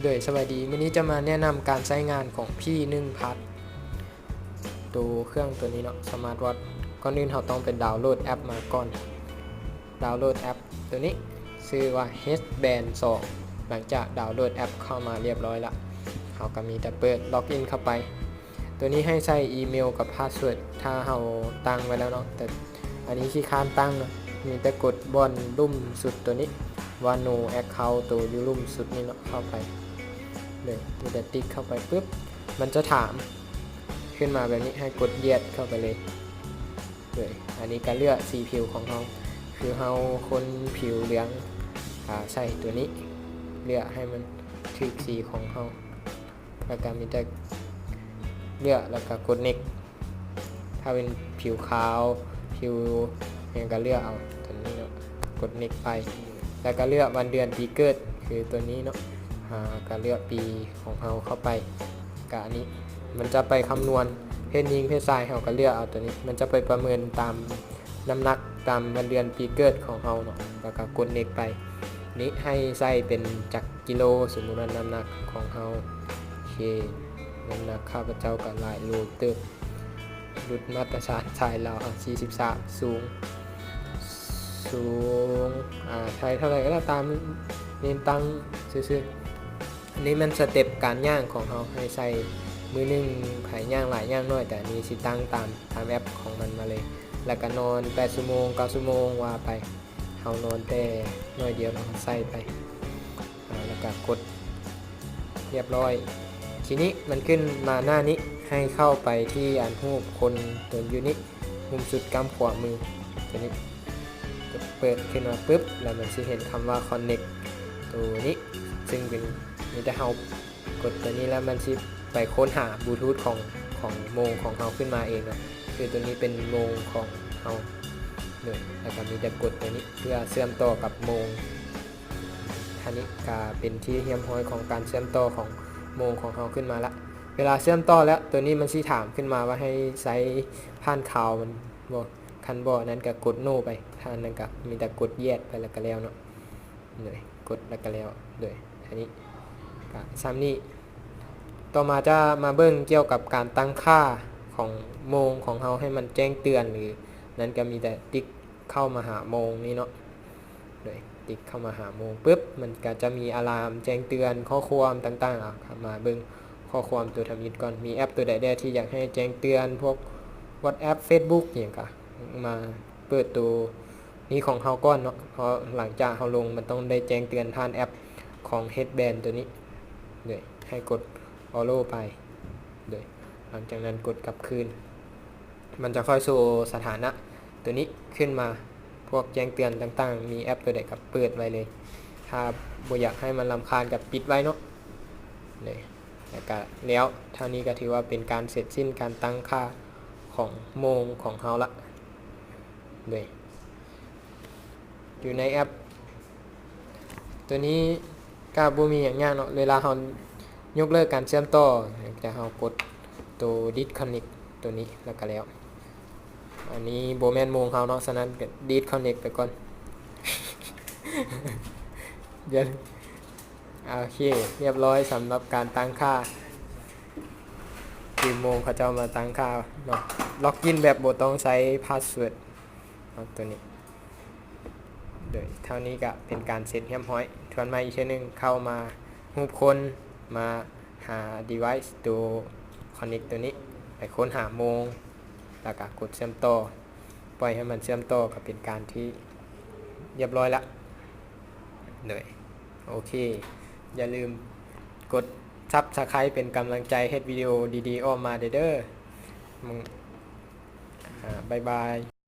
โดยสวัสดีวันนี้จะมาแนะนำการใช้งานของพี่นึ่งพัดตัวเครื่องตัวนี้เนาะสมาร์ทวอทก่อนอื่นเราต้องเป็นดาวน์โหลดแอปมาก่อนดาวน์โหลดแอปตัวนี้ชื่อว่า Headband 2หลังจากดาวน์โหลดแอปเข้ามาเรียบร้อยละเราก็มีแต่เปิดล็อกอินเข้าไปตัวนี้ให้ใส่อีเมลกับพาสเวิร์ดถ้าเราตั้งไว้แล้วเนาะแต่อันนี้ที่ค้านตั้งเนาะมีแต่กดบอนลุ่มสุดตัวนี้ว่า no account ตัวอยู่ลุ่มสุดนี่เนาะเข้าไปเลยมีแต่ติ๊กเข้าไปปุ๊บมันจะถามขึ้นมาแบบนี้ให้กดเหยียดเข้าไปเลยอันนี้การเลือกสีผิวของเราคือเราคนผิวเหลืองใส่ตัวนี้เลือกให้มันถูกสีของเราแล้วก็มีแต่เลือกแล้วก็กด next ถ้าเป็นผิวขาวผิวอย่างก็เลือกเอาตัวนี้เนาะกด next ไปแล้วก็เลือกวันเดือนปีเกิดคือตัวนี้เนาะก็เลือกปีของเราเข้าไปกับอันนี้มันจะไปคำนวณเพศหญิงเพศชายเราก็เลือกเอาตัวนี้มันจะไปประเมินตามน้ำหนักตามวันเดือนปีเกิดของเราเนาะแล้วก็กด next ไปนี้ให้ใส่เป็นจากกิโลสมมุติว่าน้ำหนักของเราโอเคน้ำหนักข้าพเจ้าก็หลายโลเติบรุดมาตรฐานชายเรา43สูงใช้เท่าไหร่ก็ตามเน้นตั้งซื่อๆอันนี้มันสเต็ปการย่างของเราให้ใส่มือนึงไผ่ย่างหลายย่างน้อยแต่อันนี้สิตั้งตามแอปของมันมาเลยแล้วก็นอน8ชั่วโมง9ชั่วโมงว่าไปเรานอนแต่น้อยเดียวเราใส่ไปแล้วก็กดเรียบร้อยทีนี้มันขึ้นมาหน้านี้ให้เข้าไปที่อันรูปคนตัวยูนิตมุมสุดกำขวามือตัวนี้เปิดขึ้นมาปุ๊บแล้วมันจะเห็นคำว่า connect ตัวนี้ซึ่งเป็นมีแต่เรากดตัวนี้แล้วมันจะไปค้นหาบลูทูธของโมงของเราขึ้นมาเองนะคือตัวนี้เป็นโมงของเราเนี่ยแล้วก็มีแต่กดตัวนี้เพื่อเชื่อมต่อกับโมงท่านี้ก็เป็นที่เฮียมห้อยของการเชื่อมต่อของโมงของเราขึ้นมาละเวลาเชื่อมต่อแล้วตัวนี้มันชี้ถามขึ้นมาว่าให้ใช้ผ่านข่าวมันบอกคันบอกนั้นก็กดโน่ไปท่านนั้นก็มีแต่กดแยกไปแล้วก็แล้วเนาะเลยกดแล้วก็แล้วเลยอันนี้ก็ซ้ำนี่ต่อมาจะมาเบิ่งเกี่ยวกับการตั้งค่าของโมงของเราให้มันแจ้งเตือนหรือนั้นก็มีแต่ติ๊กเข้ามาหาโมงนี่เนาะเลยติ๊กเข้ามาหาโมงปุ๊บมันก็จะมีอะลามแจ้งเตือนข้อความต่างๆมาเบิ่งข้อความตัวทำอิฐก่อนมีแอปตัวใดได้ที่อยากให้แจ้งเตือนพวก WhatsApp Facebook อย่างก็มาเปิดตัวนี้ของเราก่อนเนาะเพราะหลังจากเราลงมันต้องได้แจ้งเตือนผ่านแอปของ Headband ตัวนี้เลยให้กด follow ไปเลยหลังจากนั้นกดกลับคืนมันจะค่อยโชว์สถานะตัวนี้ขึ้นมาพวกแจ้งเตือนต่างๆมีแอปตัวใดกับเปิดไว้เลยถ้าบ่อยากให้มันรำคาญกับปิดไว้เนาะเลยแล้วเท่านี้ก็ถือว่าเป็นการเสร็จสิ้นการตั้งค่าของโมงของเราละเลยอยู่ในแอปตัวนี้ก็บ่มีอย่างยากเนาะเวลาเรายกเลิกการเชื่อมต่อจะเรากดตัว disconnect ตัวนี้แล้วก็แล้วอันนี้โบแมนโมงเขาเนาะฉะนั้นก็ disconnect ไปก่อน เดี๋ยวโอเคเรียบร้อยสำหรับการตั้งค่ากี่โมงเขาจะมาตั้งค่าเนาะล็อกอินแบบบ่ต้องใช้พาสเวิร์ดตัวนี้โดยเท่านี้ก็เป็นการเสร็จเรียบร้อยทวนมาอีกเช่นนึงเข้ามารูปคนมาหา device ตัว connect ตัวนี้ไปค้นหาโมงแล้วก็กดเชื่อมต่อปล่อยให้มันเชื่อมต่อก็เป็นการที่เรียบร้อยละเลยโอเคอย่าลืมกดSubscribe เป็นกำลังใจให้วิดีโอดีๆออกมาเด้อบ๊ายบาย